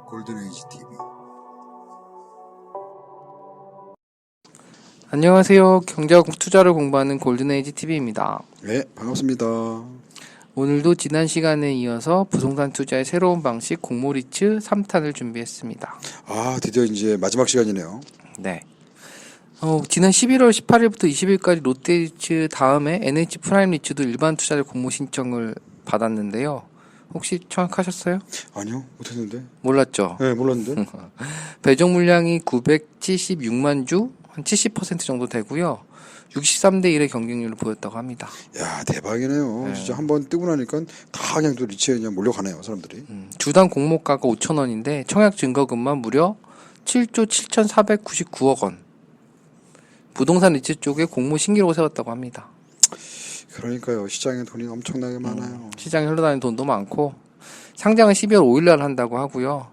골든에이지 TV. 안녕하세요. 경제학 투자를 공부하는 골든에이지 TV입니다. 네, 반갑습니다. 오늘도 지난 시간에 이어서 부동산 투자의 새로운 방식 공모리츠 3탄을 준비했습니다. 드디어 이제 마지막 시간이네요. 네. 지난 11월 18일부터 20일까지 롯데리츠 다음에 NH 프라임 리츠도 일반 투자자 공모 신청을 받았는데요. 혹시 청약하셨어요? 아니요, 못했는데. 몰랐죠? 네, 몰랐는데. 배정 물량이 976만 주, 한 70% 정도 되고요. 63대 1의 경쟁률을 보였다고 합니다. 야, 대박이네요. 네. 진짜 한번 뜨고 나니까 다 그냥 또 리치에 그냥 몰려가네요, 사람들이. 주당 공모가가 5,000원인데 청약 증거금만 무려 7조 7,499억 원. 부동산 리츠 쪽에 공모 신기록을 세웠다고 합니다. 그러니까요, 시장에 돈이 엄청나게 많아요. 시장에 흘러다니는 돈도 많고 상장은 12월 5일날 한다고 하고요.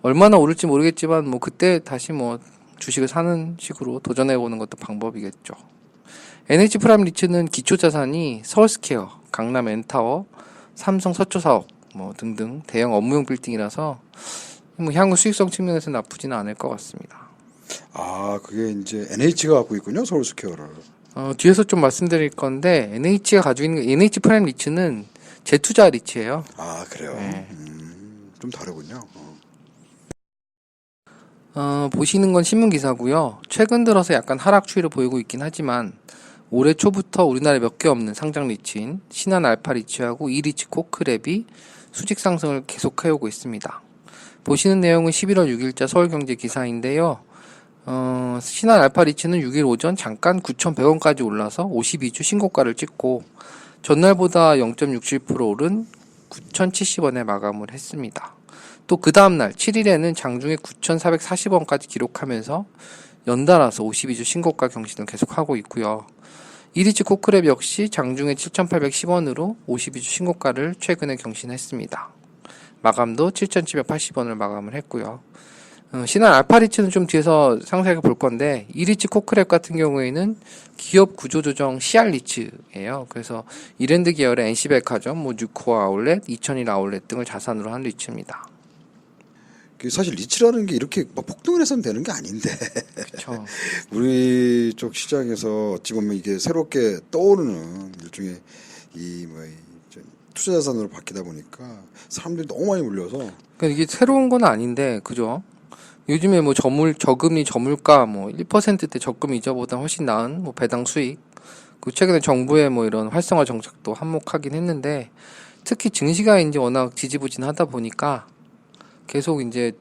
얼마나 오를지 모르겠지만 뭐 그때 다시 뭐 주식을 사는 식으로 도전해보는 것도 방법이겠죠. NH 프라임 리츠는 기초자산이 서울스퀘어, 강남 엔타워, 삼성 서초사업 뭐 등등 대형 업무용 빌딩이라서 뭐 향후 수익성 측면에서 나쁘지는 않을 것 같습니다. 그게 이제 NH가 갖고 있군요, 서울스퀘어를. 뒤에서 좀 말씀드릴 건데 NH가 가지고 있는 NH 프라임 리츠는 재투자 리츠예요. 그래요? 네. 좀 다르군요. 보시는 건 신문 기사고요. 최근 들어서 약간 하락 추이를 보이고 있긴 하지만 올해 초부터 우리나라에 몇 개 없는 상장 리츠인 신한 알파 리츠하고 이리츠 코크랩이 수직 상승을 계속해오고 있습니다. 보시는 내용은 11월 6일자 서울경제 기사인데요. 신한 알파 리츠는 6일 오전 잠깐 9,100원까지 올라서 52주 신고가를 찍고 전날보다 0.67% 오른 9,070원에 마감을 했습니다. 또 그 다음날 7일에는 장중에 9,440원까지 기록하면서 연달아서 52주 신고가 경신을 계속하고 있고요. 이리츠 코크랩 역시 장중에 7,810원으로 52주 신고가를 최근에 경신했습니다. 마감도 7,780원을 마감을 했고요. 신한 알파리츠는 좀 뒤에서 상세하게 볼 건데 이리츠 코크랩 같은 경우에는 기업 구조조정 CR 리츠예요. 그래서 이랜드 계열의 NC백화점, 뉴코어 아울렛, 이천일 아울렛 등을 자산으로 한 리츠입니다. 사실 리치라는 게 이렇게 막 폭등을 해서는 되는 게 아닌데. 그렇죠. 우리 쪽 시장에서 어찌 보면 이게 새롭게 떠오르는 일종의 투자 자산으로 바뀌다 보니까 사람들이 너무 많이 몰려서. 그러니까 이게 새로운 건 아닌데, 그죠? 요즘에 뭐 저금리 저물가 1%대 적금 이자보다 훨씬 나은 배당 수익. 그 최근에 정부의 이런 활성화 정책도 한몫하긴 했는데, 특히 증시가 이제 워낙 지지부진하다 보니까 계속 이제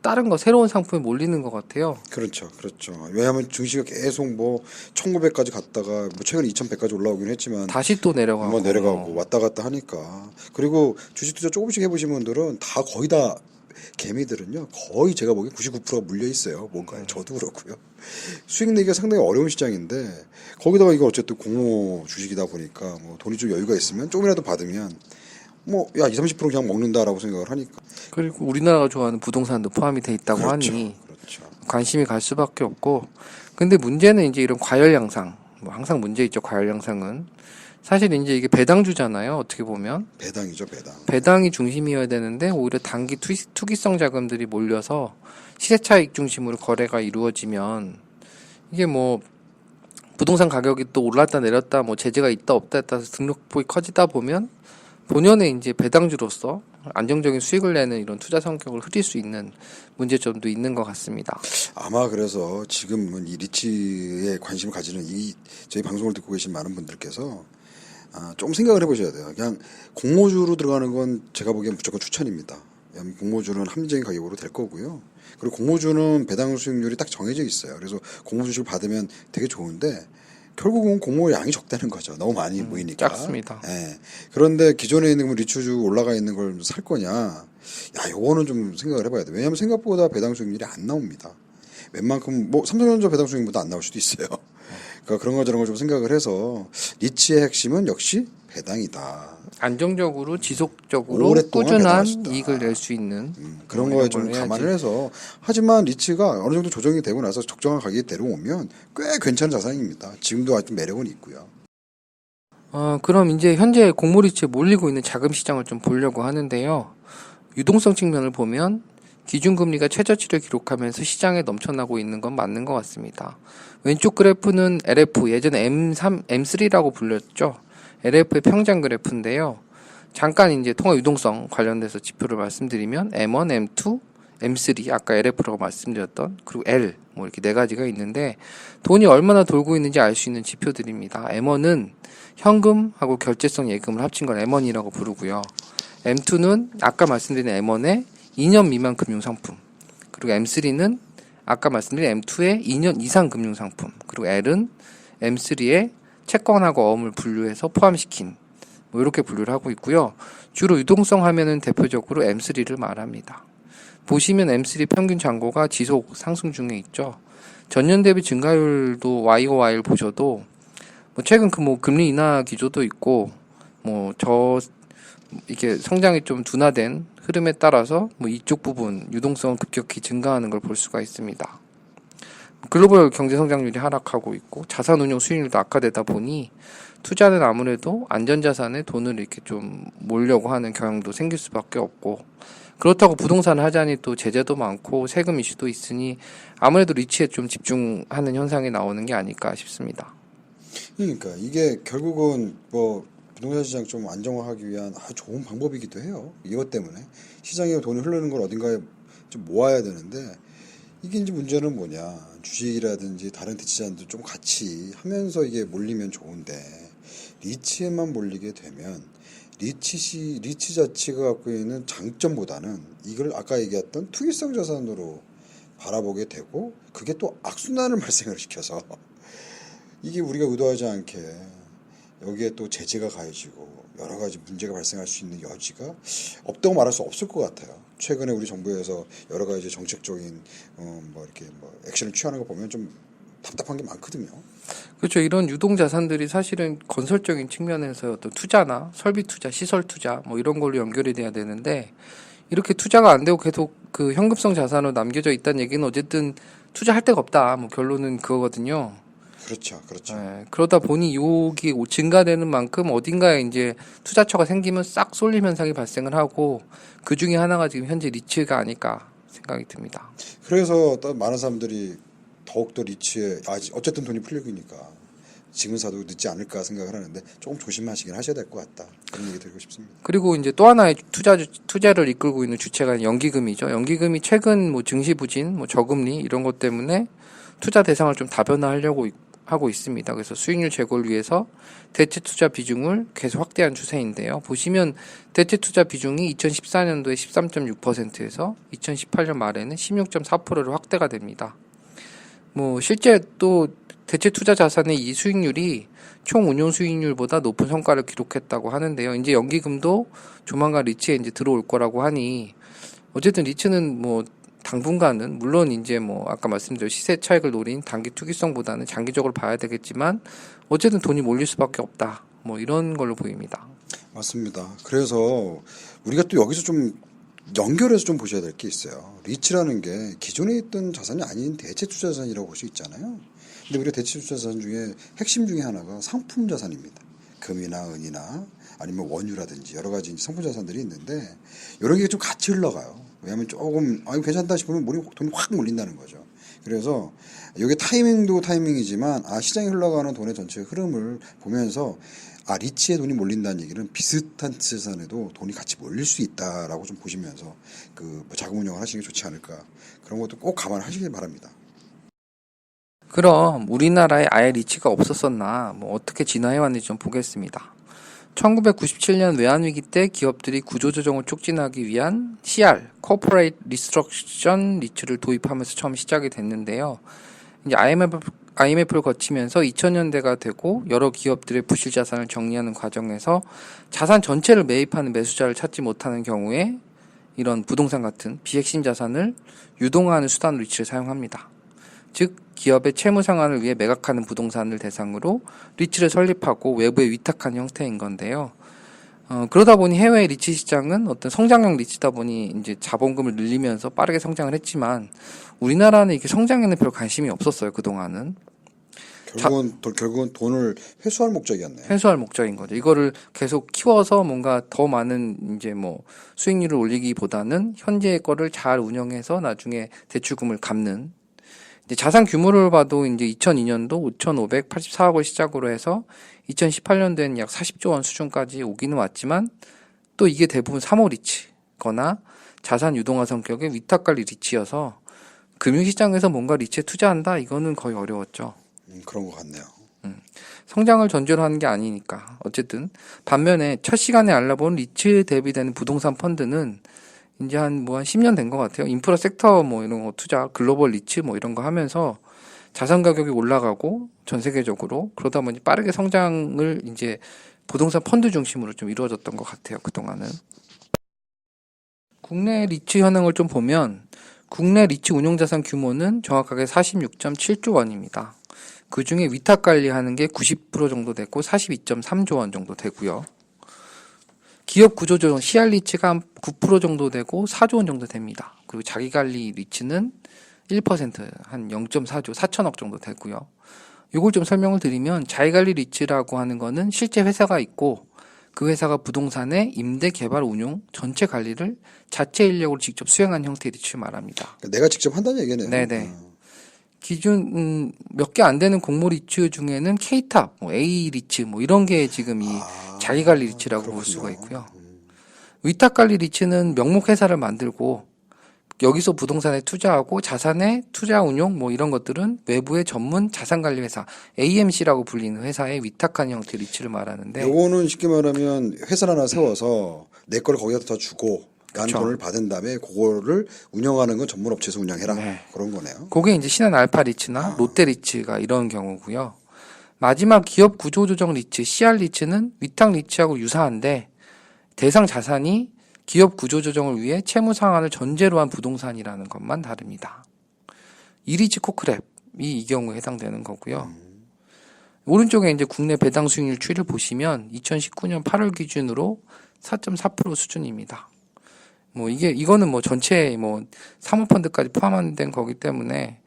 다른 거 새로운 상품에 몰리는 것 같아요. 그렇죠. 왜냐하면 증시가 계속 1900까지 갔다가 최근 2100까지 올라오긴 했지만 다시 또 내려가고 한번 내려가고 왔다 갔다 하니까. 그리고 주식 투자 조금씩 해보신 분들은 다 거의 다 개미들은요, 거의 제가 보기엔 99%가 물려 있어요. 뭔가에. 저도 그렇고요. 수익 내기가 상당히 어려운 시장인데 거기다가 이거 어쨌든 공모 주식이다 보니까 돈이 좀 여유가 있으면 조금이라도 받으면 20, 30% 그냥 먹는다라고 생각을 하니까. 그리고 우리나라가 좋아하는 부동산도 포함이 돼 있다고 하니 그렇죠. 관심이 갈 수밖에 없고. 근데 문제는 이제 이런 과열 양상, 항상 문제 있죠. 과열 양상은 사실 이제 이게 배당주잖아요. 어떻게 보면 배당이죠. 배당이 중심이어야 되는데 오히려 단기 투기성 자금들이 몰려서 시세차익 중심으로 거래가 이루어지면 이게 부동산 가격이 또 올랐다 내렸다 제재가 있다 없다 따라서 등록폭이 커지다 보면 본연의 이제 배당주로서 안정적인 수익을 내는 이런 투자 성격을 흐릴 수 있는 문제점도 있는 것 같습니다. 아마 그래서 지금은 이 리치에 관심을 가지는 저희 방송을 듣고 계신 많은 분들께서 좀 생각을 해보셔야 돼요. 그냥 공모주로 들어가는 건 제가 보기엔 무조건 추천입니다. 공모주는 합리적인 가격으로 될 거고요. 그리고 공모주는 배당 수익률이 딱 정해져 있어요. 그래서 공모 주식을 받으면 되게 좋은데 결국은 공모 양이 적다는 거죠. 너무 많이 모이니까. 작습니다. 예. 그런데 기존에 있는 리츠주 올라가 있는 걸 살 거냐? 요거는 좀 생각을 해봐야 돼. 왜냐하면 생각보다 배당 수익률이 안 나옵니다. 웬만큼 삼성전자 배당 수익률보다 안 나올 수도 있어요. 그러니까 그런 거 저런 걸 좀 생각을 해서 리치의 핵심은 역시 배당이다. 안정적으로 지속적으로 오랫동안 꾸준한 배당하시다. 이익을 낼 수 있는 그런 거에 좀 감안을 해서. 하지만 리츠가 어느 정도 조정이 되고 나서 적정한 가격에 데려오면 꽤 괜찮은 자산입니다. 지금도 아주 매력은 있고요. 그럼 이제 현재 공모 리츠에 몰리고 있는 자금 시장을 좀 보려고 하는데요. 유동성 측면을 보면 기준금리가 최저치를 기록하면서 시장에 넘쳐나고 있는 건 맞는 것 같습니다. 왼쪽 그래프는 LF, 예전에 M3라고 불렸죠. LF의 평장 그래프인데요. 잠깐 이제 통화 유동성 관련돼서 지표를 말씀드리면 M1, M2, M3, 아까 LF라고 말씀드렸던, 그리고 L, 뭐 이렇게 네 가지가 있는데 돈이 얼마나 돌고 있는지 알 수 있는 지표들입니다. M1은 현금하고 결제성 예금을 합친 걸 M1이라고 부르고요. M2는 아까 말씀드린 M1의 2년 미만 금융상품, 그리고 M3는 아까 말씀드린 M2의 2년 이상 금융상품, 그리고 L은 M3의 채권하고 어음을 분류해서 포함시킨, 뭐 이렇게 분류를 하고 있고요. 주로 유동성 하면은 대표적으로 M3를 말합니다. 보시면 M3 평균 잔고가 지속 상승 중에 있죠. 전년 대비 증가율도 YOY를 보셔도 뭐 최근 뭐 금리 인하 기조도 있고 이게 성장이 좀 둔화된 흐름에 따라서 뭐 이쪽 부분 유동성은 급격히 증가하는 걸 볼 수가 있습니다. 글로벌 경제 성장률이 하락하고 있고 자산 운용 수익률도 악화되다 보니 투자는 아무래도 안전자산에 돈을 이렇게 좀 몰려고 하는 경향도 생길 수밖에 없고, 그렇다고 부동산을 하자니 또 제재도 많고 세금 이슈도 있으니 아무래도 리츠에 좀 집중하는 현상이 나오는 게 아닐까 싶습니다. 그러니까 이게 결국은 뭐 부동산 시장 좀 안정화하기 위한 아주 좋은 방법이기도 해요. 이것 때문에 시장에 돈이 흐르는 걸 어딘가에 좀 모아야 되는데, 이게 이제 문제는 뭐냐, 주식이라든지 다른 대치자산도 좀 같이 하면서 이게 몰리면 좋은데 리츠에만 몰리게 되면 리츠 자체가 갖고 있는 장점보다는 이걸 아까 얘기했던 투기성 자산으로 바라보게 되고, 그게 또 악순환을 발생을 시켜서 이게 우리가 의도하지 않게 여기에 또 제재가 가해지고 여러 가지 문제가 발생할 수 있는 여지가 없다고 말할 수 없을 것 같아요. 최근에 우리 정부에서 여러 가지 정책적인 액션을 취하는 거 보면 좀 답답한 게 많거든요. 그렇죠. 이런 유동 자산들이 사실은 건설적인 측면에서 어떤 투자나 설비 투자, 시설 투자 뭐 이런 걸로 연결이 돼야 되는데, 이렇게 투자가 안 되고 계속 그 현금성 자산으로 남겨져 있다는 얘기는 어쨌든 투자할 데가 없다. 뭐 결론은 그거거든요. 그렇죠. 네, 그러다 보니 욕이 증가되는 만큼 어딘가에 이제 투자처가 생기면 싹 쏠림 현상이 발생을 하고, 그 중에 하나가 지금 현재 리츠가 아닐까 생각이 듭니다. 그래서 또 많은 사람들이 더욱더 리츠에 어쨌든 돈이 풀리니까 지금 사도 늦지 않을까 생각을 하는데 조금 조심하시긴 하셔야 될 것 같다. 그런 얘기 드리고 싶습니다. 그리고 이제 또 하나의 투자를 이끌고 있는 주체가 연기금이죠. 연기금이 최근 뭐 증시 부진, 뭐 저금리 이런 것 때문에 투자 대상을 좀 다변화하려고 하고 있습니다. 그래서 수익률 제고를 위해서 대체 투자 비중을 계속 확대한 추세인데요. 보시면 대체 투자 비중이 2014년도에 13.6%에서 2018년 말에는 16.4%로 확대가 됩니다. 뭐 실제 또 대체 투자 자산의 이 수익률이 총 운용 수익률보다 높은 성과를 기록했다고 하는데요. 이제 연기금도 조만간 리츠에 이제 들어올 거라고 하니, 어쨌든 리츠는 뭐 당분간은 물론 이제 뭐 아까 말씀드린 시세 차익을 노린 단기 투기성보다는 장기적으로 봐야 되겠지만 어쨌든 돈이 몰릴 수밖에 없다. 뭐 이런 걸로 보입니다. 맞습니다. 그래서 우리가 또 여기서 좀 연결해서 좀 보셔야 될 게 있어요. 리츠라는 게 기존에 있던 자산이 아닌 대체 투자 자산이라고 볼 수 있잖아요. 근데 우리가 대체 투자 자산 중에 핵심 중에 하나가 상품 자산입니다. 금이나 은이나 아니면 원유라든지 여러 가지 상품 자산들이 있는데, 이런 게 좀 같이 흘러가요. 왜냐하면 조금 괜찮다 싶으면 돈이 확 몰린다는 거죠. 그래서 이게 타이밍도 타이밍이지만 시장에 흘러가는 돈의 전체 흐름을 보면서 리츠에 돈이 몰린다는 얘기는 비슷한 자산에도 돈이 같이 몰릴 수 있다라고 좀 보시면서 자금 운영을 하시는 게 좋지 않을까, 그런 것도 꼭 감안하시길 바랍니다. 그럼 우리나라에 아예 리츠가 없었었나, 뭐 어떻게 진화해왔는지 좀 보겠습니다. 1997년 외환위기 때 기업들이 구조조정을 촉진하기 위한 CR, Corporate Restructuring 리츠를 도입하면서 처음 시작이 됐는데요. 이제 IMF를 거치면서 2000년대가 되고 여러 기업들의 부실 자산을 정리하는 과정에서 자산 전체를 매입하는 매수자를 찾지 못하는 경우에 이런 부동산 같은 비핵심 자산을 유동화하는 수단으로 리츠를 사용합니다. 즉 기업의 채무 상환을 위해 매각하는 부동산을 대상으로 리츠를 설립하고 외부에 위탁한 형태인 건데요. 그러다 보니 해외 리츠 시장은 어떤 성장형 리츠다 보니 이제 자본금을 늘리면서 빠르게 성장을 했지만 우리나라는 이게 성장에는 별 관심이 없었어요, 그동안은. 결국은 돈을 회수할 목적이었네요. 회수할 목적인 거죠. 이거를 계속 키워서 뭔가 더 많은 이제 뭐 수익률을 올리기보다는 현재의 거를 잘 운영해서 나중에 대출금을 갚는. 이제 자산 규모를 봐도 이제 2002년도 5,584억을 시작으로 해서 2018년도에는 약 40조 원 수준까지 오기는 왔지만 또 이게 대부분 3호 리츠거나 자산 유동화 성격의 위탁관리 리츠여서 금융시장에서 뭔가 리츠에 투자한다 이거는 거의 어려웠죠. 그런 것 같네요. 성장을 전제로 하는 게 아니니까. 어쨌든 반면에 첫 시간에 알아본 리츠에 대비되는 부동산 펀드는 이제 한 10년 된 것 같아요. 인프라 섹터 뭐 이런 거 투자, 글로벌 리츠 뭐 이런 거 하면서 자산 가격이 올라가고 전 세계적으로 그러다 보니 빠르게 성장을 이제 부동산 펀드 중심으로 좀 이루어졌던 것 같아요. 그동안은. 국내 리츠 현황을 좀 보면 국내 리츠 운용자산 규모는 정확하게 46.7조 원입니다. 그 중에 위탁 관리하는 게 90% 정도 되고 42.3조 원 정도 되고요. 기업 구조조정 CR 리츠가 한 9% 정도 되고 4조 원 정도 됩니다. 그리고 자기 관리 리츠는 1%한 0.4조 4천억 정도 되고요. 이걸 좀 설명을 드리면 자기 관리 리츠라고 하는 거는 실제 회사가 있고 그 회사가 부동산의 임대, 개발, 운용 전체 관리를 자체 인력으로 직접 수행한 형태의 리츠를 말합니다. 내가 직접 한다는 얘기네요. 네네. 기준 몇 개 안 되는 공모 리츠 중에는 K탑, A 리츠 이런 게 지금 이 자기 관리 리츠라고 볼 수가 있고요. 위탁 관리 리츠는 명목 회사를 만들고 여기서 부동산에 투자하고 자산의 투자 운용 이런 것들은 외부의 전문 자산 관리 회사 AMC라고 불리는 회사에 위탁한 형태 리츠를 말하는데 요거는 쉽게 말하면 회사를 하나 세워서 내 거를 거기다 더 주고 난 그쵸. 돈을 받은 다음에 그거를 운영하는 건 전문 업체에서 운영해라. 네. 그런 거네요. 그게 이제 신한 알파 리츠나 롯데 리츠가 이런 경우고요. 마지막 기업 구조조정 리츠 CR 리츠는 위탁 리츠하고 유사한데 대상 자산이 기업 구조조정을 위해 채무 상환을 전제로 한 부동산이라는 것만 다릅니다. 이리츠 코크랩이 이 경우에 해당되는 거고요. 오른쪽에 이제 국내 배당 수익률 추이를 보시면 2019년 8월 기준으로 4.4% 수준입니다. 이거는 전체 사모펀드까지 포함된 거기 때문에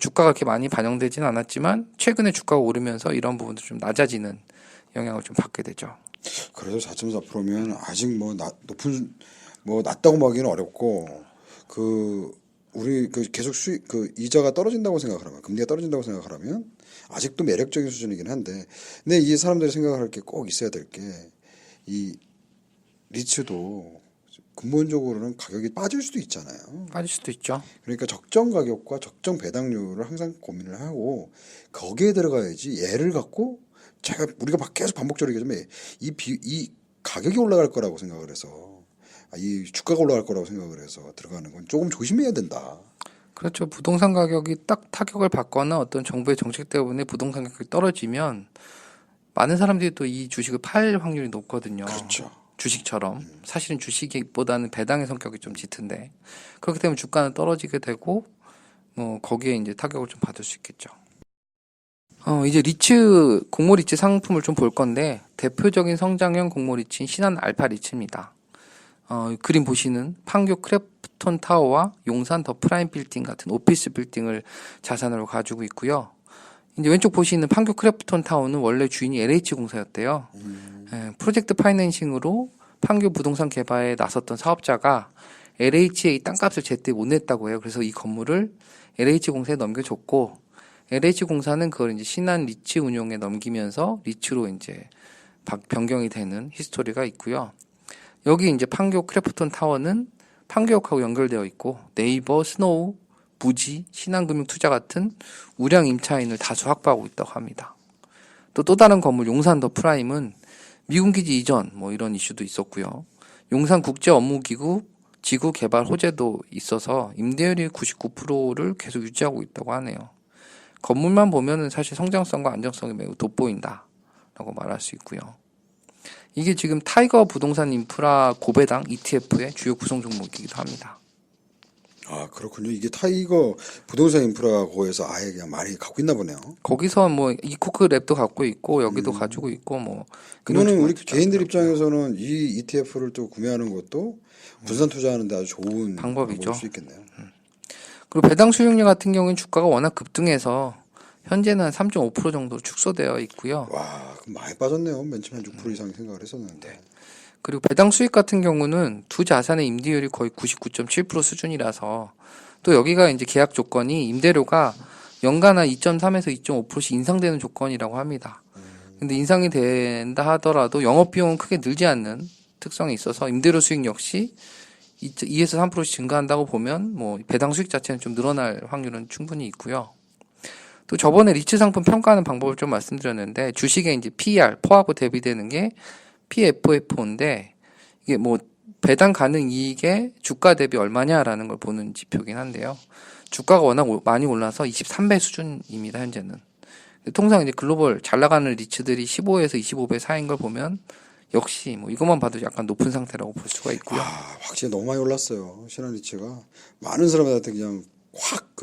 주가가 그렇게 많이 반영되지는 않았지만 최근에 주가가 오르면서 이런 부분도 좀 낮아지는 영향을 좀 받게 되죠. 그래도 4.4%면 아직 낮다고 보기는 어렵고 우리 계속 수익 이자가 떨어진다고 생각하면 금리가 떨어진다고 생각하면 아직도 매력적인 수준이긴 한데 근데 이 사람들이 생각할 게 꼭 있어야 될 게 이 리츠도 근본적으로는 가격이 빠질 수도 있잖아요. 빠질 수도 있죠. 그러니까 적정 가격과 적정 배당률을 항상 고민을 하고 거기에 들어가야지 얘를 갖고 우리가 계속 반복적으로 얘기하자면 이 가격이 올라갈 거라고 생각을 해서 이 주가가 올라갈 거라고 생각을 해서 들어가는 건 조금 조심해야 된다. 그렇죠. 부동산 가격이 딱 타격을 받거나 어떤 정부의 정책 때문에 부동산 가격이 떨어지면 많은 사람들이 또 이 주식을 팔 확률이 높거든요. 그렇죠. 주식처럼 사실은 주식보다는 배당의 성격이 좀 짙은데 그렇기 때문에 주가는 떨어지게 되고 거기에 이제 타격을 좀 받을 수 있겠죠. 이제 리츠 공모 리츠 상품을 좀 볼 건데 대표적인 성장형 공모 리츠인 신한 알파 리츠입니다. 그림 보시는 판교 크래프톤 타워와 용산 더 프라임 빌딩 같은 오피스 빌딩을 자산으로 가지고 있고요. 이제 왼쪽 보시는 판교 크래프톤 타워는 원래 주인이 LH공사였대요. 프로젝트 파이낸싱으로 판교 부동산 개발에 나섰던 사업자가 LH의 땅값을 제때 못 냈다고 해요. 그래서 이 건물을 LH공사에 넘겨줬고 LH공사는 그걸 이제 신한 리츠 운용에 넘기면서 리츠로 이제 변경이 되는 히스토리가 있고요. 여기 이제 판교 크래프톤 타워는 판교역하고 연결되어 있고 네이버, 스노우, 부지, 신한금융투자 같은 우량 임차인을 다수 확보하고 있다고 합니다. 또 다른 건물 용산 더 프라임은 미군 기지 이전 이런 이슈도 있었고요. 용산 국제 업무기구 지구 개발 호재도 있어서 임대율이 99%를 계속 유지하고 있다고 하네요. 건물만 보면은 사실 성장성과 안정성이 매우 돋보인다라고 말할 수 있고요. 이게 지금 타이거 부동산 인프라 고배당 ETF의 주요 구성 종목이기도 합니다. 아, 그렇군요. 이게 타이거 부동산 인프라 고에서 아예 그냥 많이 갖고 있나 보네요. 거기서 이코크 랩도 갖고 있고 여기도 가지고 있고 그러면 우리 개인들 입장에서는 이 ETF를 또 구매하는 것도 분산 투자하는데 아주 좋은 방법이죠. 방법일 수 있겠네요. 그리고 배당 수익률 같은 경우는 주가가 워낙 급등해서 현재는 한 3.5% 정도로 축소되어 있고요. 와, 그럼 많이 빠졌네요. 맨 처음에 한 6% 이상 생각을 했었는데. 그리고 배당 수익 같은 경우는 두 자산의 임대율이 거의 99.7% 수준이라서 또 여기가 이제 계약 조건이 임대료가 연간 한 2.3에서 2.5%씩 인상되는 조건이라고 합니다. 근데 인상이 된다 하더라도 영업 비용은 크게 늘지 않는 특성이 있어서 임대료 수익 역시 2에서 3%씩 증가한다고 보면 뭐 배당 수익 자체는 좀 늘어날 확률은 충분히 있고요. 또 저번에 리츠 상품 평가하는 방법을 좀 말씀드렸는데 주식에 이제 PER, 포하고 대비되는 게 PFFO인데 이게 뭐 배당 가능 이익의 주가 대비 얼마냐라는 걸 보는 지표긴 한데요. 주가가 워낙 많이 올라서 23배 수준입니다, 현재는. 통상 이제 글로벌 잘 나가는 리츠들이 15에서 25배 사이인 걸 보면 역시 뭐 이것만 봐도 약간 높은 상태라고 볼 수가 있고요. 아, 확실히 너무 많이 올랐어요. 신한리츠가 많은 사람들한테 그냥 확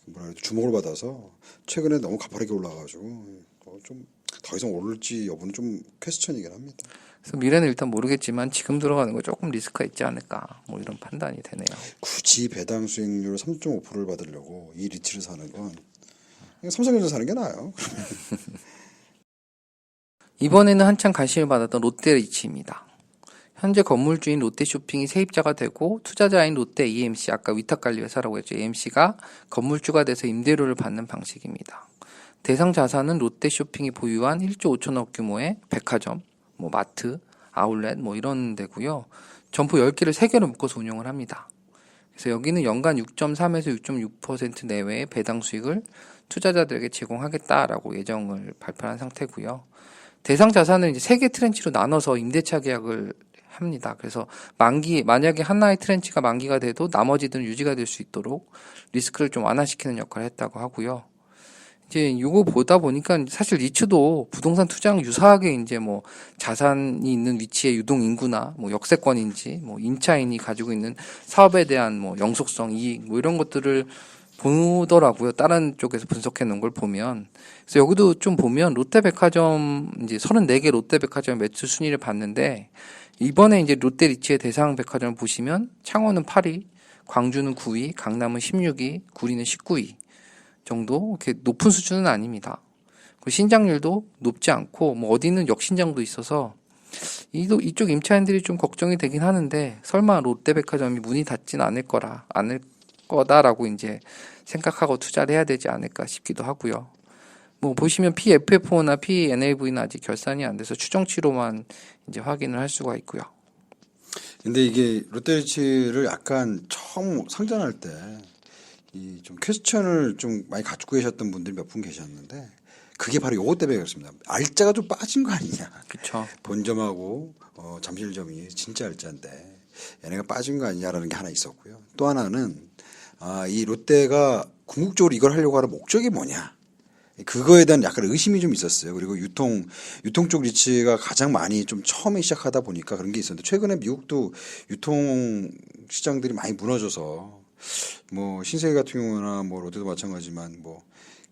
뭐라 그래 주목을 받아서 최근에 너무 가파르게 올라가가지고 좀 더 이상 오를지 여부는 좀 퀘스천이긴 합니다. 그래서 미래는 일단 모르겠지만 지금 들어가는 거 조금 리스크가 있지 않을까 뭐 이런 판단이 되네요. 굳이 배당 수익률 3.5%를 받으려고 이 리츠를 사는 건 그냥 삼성전자 사는 게 나아요. 이번에는 한창 관심을 받았던 롯데리츠입니다. 현재 건물주인 롯데쇼핑이 세입자가 되고 투자자인 롯데 EMC, 아까 위탁관리회사라고 했죠. EMC가 건물주가 돼서 임대료를 받는 방식입니다. 대상 자산은 롯데쇼핑이 보유한 1조 5천억 규모의 백화점, 뭐 마트, 아울렛 뭐 이런 데고요. 점포 10개를 3개로 묶어서 운영을 합니다. 그래서 여기는 연간 6.3에서 6.6% 내외의 배당 수익을 투자자들에게 제공하겠다라고 예정을 발표한 상태고요. 대상 자산은 이제 3개 트렌치로 나눠서 임대차 계약을 합니다. 그래서 만약에 하나의 트렌치가 만기가 돼도 나머지들은 유지가 될 수 있도록 리스크를 좀 완화시키는 역할을 했다고 하고요. 이제 이거 보다 보니까 사실 리츠도 부동산 투자랑 유사하게 이제 뭐 자산이 있는 위치의 유동 인구나 뭐 역세권인지 뭐 임차인이 가지고 있는 사업에 대한 뭐 영속성, 이익 뭐 이런 것들을 보더라고요. 다른 쪽에서 분석해 놓은 걸 보면. 그래서 여기도 좀 보면 롯데백화점 이제 34개 롯데백화점 매출 순위를 봤는데 이번에 이제 롯데리츠의 대상 백화점을 보시면 창원은 8위, 광주는 9위, 강남은 16위, 구리는 19위 정도 이렇게 높은 수준은 아닙니다. 그리고 신장률도 높지 않고 뭐 어디는 역신장도 있어서 이쪽 임차인들이 좀 걱정이 되긴 하는데 설마 롯데백화점이 문이 닫진 않을 거다라고 이제 생각하고 투자를 해야 되지 않을까 싶기도 하고요. 뭐 보시면 PFFO나 PNAV는 아직 결산이 안 돼서 추정치로만 이제 확인을 할 수가 있고요. 근데 이게 롯데리츠를 약간 처음 상장할 때 이 좀 퀘스천을 좀 많이 가지고 계셨던 분들이 몇 분 계셨는데 그게 바로 요것 때문에 그렇습니다. 알짜가 좀 빠진 거 아니냐. 그렇죠. 본점하고 잠실점이 진짜 알짜인데 얘네가 빠진 거 아니냐라는 게 하나 있었고요. 또 하나는 이 롯데가 궁극적으로 이걸 하려고 하는 목적이 뭐냐. 그거에 대한 약간 의심이 좀 있었어요. 그리고 유통 쪽 리츠가 가장 많이 좀 처음에 시작하다 보니까 그런 게 있었는데 최근에 미국도 유통 시장들이 많이 무너져서 뭐 신세계 같은 경우나 뭐 롯데도 마찬가지지만 뭐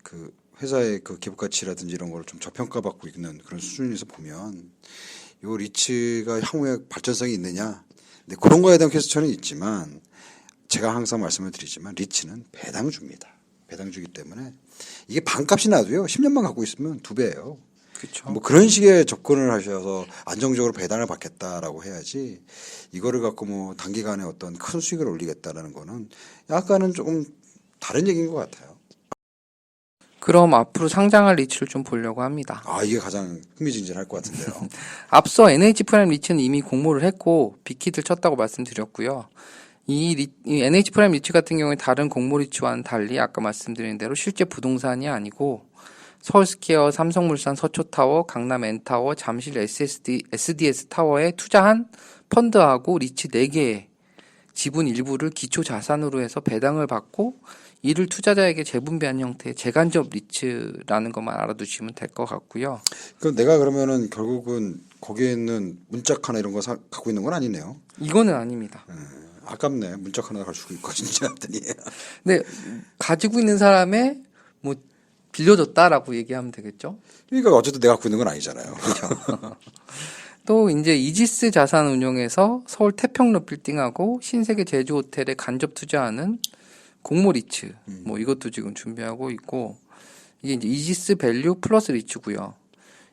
그 회사의 그 기업 가치라든지 이런 걸 좀 저평가받고 있는 그런 수준에서 보면 요 리츠가 향후에 발전성이 있느냐. 근데 그런 거에 대한 퀘스천은 있지만 제가 항상 말씀을 드리지만 리츠는 배당주입니다. 배당주기 때문에 이게 반값이 나도요 10년만 갖고 있으면 2배예요. 그렇죠. 뭐 그런 식의 접근을 하셔서 안정적으로 배당을 받겠다라고 해야지 이거를 갖고 뭐 단기간에 어떤 큰 수익을 올리겠다라는 거는 약간은 조금 다른 얘기인 것 같아요. 그럼 앞으로 상장할 리츠를 좀 보려고 합니다. 이게 가장 흥미진진할 것 같은데요. 앞서 NH프라임 리츠는 이미 공모를 했고 빅히트를 쳤다고 말씀드렸고요. 이 NH프라임 리츠 같은 경우에 다른 공모 리츠와는 달리 아까 말씀드린 대로 실제 부동산이 아니고 서울스퀘어, 삼성물산 서초타워, 강남 N타워, 잠실 SDS 타워에 투자한 펀드하고 리츠 4개의 지분 일부를 기초 자산으로 해서 배당을 받고 이를 투자자에게 재분배한 형태의 재간접 리츠라는 것만 알아두시면 될 것 같고요. 그럼 내가 그러면은 결국은 거기에 있는 문짝 하나 이런 거 갖고 있는 건 아니네요. 이거는 아닙니다. 아깝네. 문짝 하나 가지고 있거든요. 했더니. 근데 가지고 있는 사람의 뭐 빌려줬다라고 얘기하면 되겠죠. 그러니까 어쨌든 내가 갖고 있는 건 아니잖아요. 또 이제 이지스 자산운용에서 서울 태평로 빌딩하고 신세계 제주호텔에 간접 투자하는 공모 리츠 뭐 이것도 지금 준비하고 있고 이게 이제 이지스 밸류 플러스 리츠고요.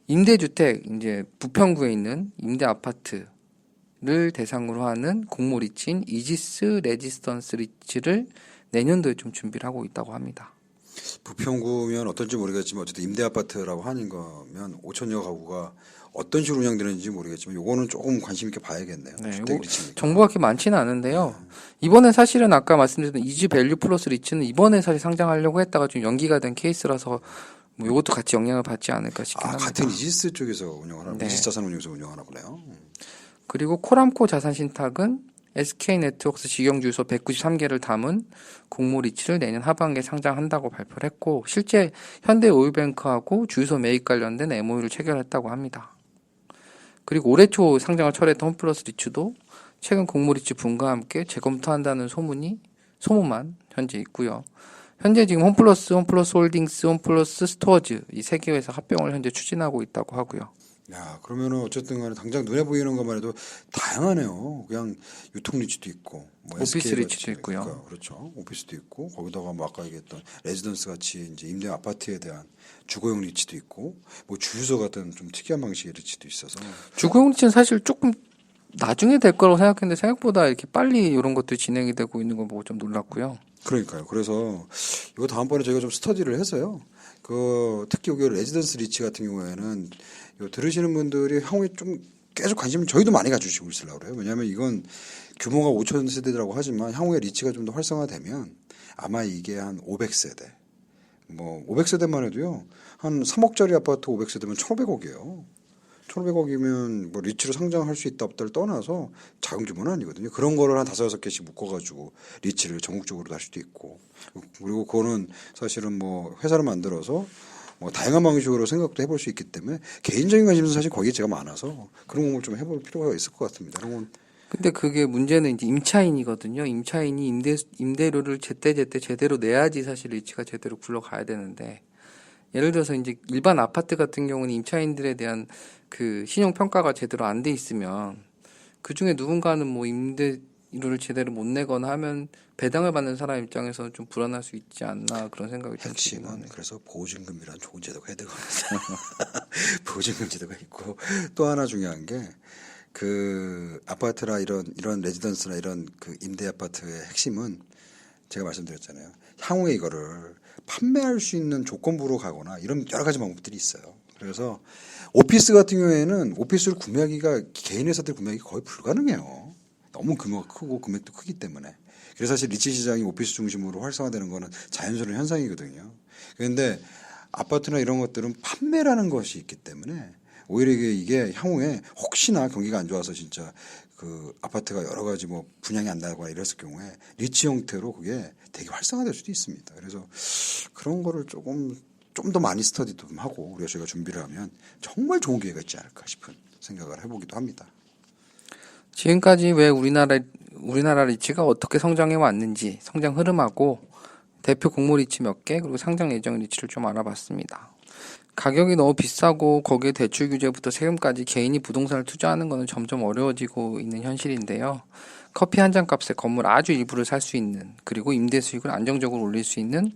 임대주택, 이제 부평구에 있는 임대 아파트를 대상으로 하는 공모 리츠인 이지스 레지스턴스 리츠를 내년도에 좀 준비를 하고 있다고 합니다. 부평구면 어떨지 모르겠지만 어쨌든 임대 아파트라고 하는 거면 5천여 가구가 어떤 식으로 운영되는지 모르겠지만 요거는 조금 관심 있게 봐야겠네요. 네, 주택 요거 리츠니까. 정보가 그렇게 많지는 않은데요. 이번에 사실은 아까 말씀드렸던 이지 밸류 플러스 리츠는 이번에 사실 상장하려고 했다가 좀 연기가 된 케이스라서 뭐 이것도 같이 영향을 받지 않을까 싶긴 합니다. 같은 이지스 쪽에서 운영하나, 네. 이지스 자산운용에서 운영하나 보네요. 그리고 코람코 자산신탁은 SK네트워크스 직영주유소 193개를 담은 공모 리츠를 내년 하반기에 상장한다고 발표를 했고 실제 현대오일뱅크하고 주유소 매입 관련된 MOU를 체결했다고 합니다. 그리고 올해 초 상장을 철회했던 홈플러스 리츠도 최근 공모 리츠 분과 함께 재검토한다는 소문만 현재 있고요. 현재 지금 홈플러스 홀딩스, 홈플러스 스토어즈 이 세 개 회사 합병을 현재 추진하고 있다고 하고요. 야, 그러면은 어쨌든 간에 당장 눈에 보이는 것만 해도 다양하네요. 그냥 유통 리츠도 있고, 뭐 오피스 SK 리츠도 같이, 있고요. 그러니까 그렇죠. 오피스도 있고, 거기다가 뭐 아까 얘기했던 레지던스 같이 이제 임대 아파트에 대한 주거용 리츠도 있고, 뭐 주유소 같은 좀 특이한 방식의 리츠도 있어서. 주거용 리츠는 사실 조금 나중에 될 거라고 생각했는데 생각보다 이렇게 빨리 이런 것들이 진행이 되고 있는 거 보고 좀 놀랐고요. 그러니까요. 그래서 이거 다음번에 저희가 좀 스터디를 해서요. 특히 여기 레지던스 리츠 같은 경우에는 요 들으시는 분들이 향후에 좀 계속 관심을 저희도 많이 가지시고 있으려고 그래요. 왜냐하면 이건 규모가 5천 세대라고 하지만 향후에 리츠가 좀 더 활성화되면 아마 이게 한 500세대. 뭐 500세대만 해도요. 한 3억짜리 아파트 500세대면 1,500억이에요. 1,500억이면 뭐 리츠로 상장할 수 있다 없다를 떠나서 작은 규모는 아니거든요. 그런 거를 한 5-6개씩 묶어가지고 리츠를 전국적으로 할 수도 있고, 그리고 그거는 사실은 뭐 회사를 만들어서 뭐 다양한 방식으로 생각도 해볼 수 있기 때문에 개인적인 관심은 사실 거기에 제가 많아서 그런 걸 좀 해볼 필요가 있을 것 같습니다. 그런 건 근데 그게 문제는 이제 임차인이거든요. 임차인이 임대료를 제때제때 제대로 내야지 사실 리츠가 제대로 굴러가야 되는데 예를 들어서 이제 일반 아파트 같은 경우는 임차인들에 대한 그 신용 평가가 제대로 안 돼 있으면 그 중에 누군가는 뭐 임대료를 제대로 못 내거나 하면 배당을 받는 사람 입장에서는 좀 불안할 수 있지 않나 그런 생각이 좀 들긴 핵심은 하네요. 그래서 보증금이라는 좋은 제도가 해야 되거든요. 보증금 제도가 있고 또 하나 중요한 게 그 아파트나 이런 레지던스나 이런 그 임대 아파트의 핵심은 제가 말씀드렸잖아요. 향후에 이거를 판매할 수 있는 조건부로 가거나 이런 여러 가지 방법들이 있어요. 그래서 오피스 같은 경우에는 오피스를 구매하기가 개인 회사들 구매하기 거의 불가능해요. 너무 규모가 크고 금액도 크기 때문에. 그래서 사실 리츠 시장이 오피스 중심으로 활성화되는 거는 자연스러운 현상이거든요. 그런데 아파트나 이런 것들은 판매라는 것이 있기 때문에 오히려 이게 향후에 혹시나 경기가 안 좋아서 진짜 그 아파트가 여러 가지 뭐 분양이 안 나거나 이랬을 경우에 리츠 형태로 그게 되게 활성화될 수도 있습니다. 그래서 그런 거를 좀 더 많이 스터디도 좀 하고 우리가 저희가 준비를 하면 정말 좋은 기회가 있지 않을까 싶은 생각을 해보기도 합니다. 지금까지 왜 우리나라 리츠가 어떻게 성장해 왔는지 성장 흐름하고 대표 공모 리츠 몇 개 그리고 상장 예정 리츠를 좀 알아봤습니다. 가격이 너무 비싸고 거기에 대출 규제부터 세금까지 개인이 부동산을 투자하는 것은 점점 어려워지고 있는 현실인데요. 커피 한 잔 값에 건물 아주 일부를 살 수 있는 그리고 임대 수익을 안정적으로 올릴 수 있는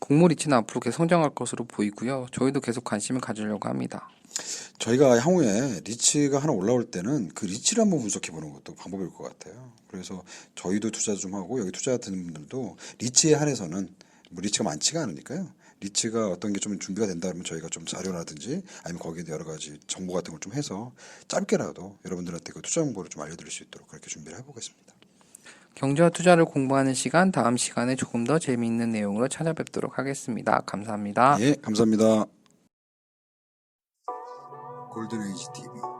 공모 리츠는 앞으로 계속 성장할 것으로 보이고요. 저희도 계속 관심을 가지려고 합니다. 저희가 향후에 리츠가 하나 올라올 때는 그 리츠를 한번 분석해 보는 것도 방법일 것 같아요. 그래서 저희도 투자 좀 하고 여기 투자하는 분들도 리츠에 한해서는 뭐 리츠가 많지가 않으니까요. 리츠가 어떤 게 좀 준비가 된다 그러면 저희가 좀 자료라든지 아니면 거기에 여러 가지 정보 같은 걸 좀 해서 짧게라도 여러분들한테 그 투자 정보를 좀 알려드릴 수 있도록 그렇게 준비를 해보겠습니다. 경제와 투자를 공부하는 시간 다음 시간에 조금 더 재미있는 내용으로 찾아뵙도록 하겠습니다. 감사합니다. 예, 감사합니다. 골든에이지 TV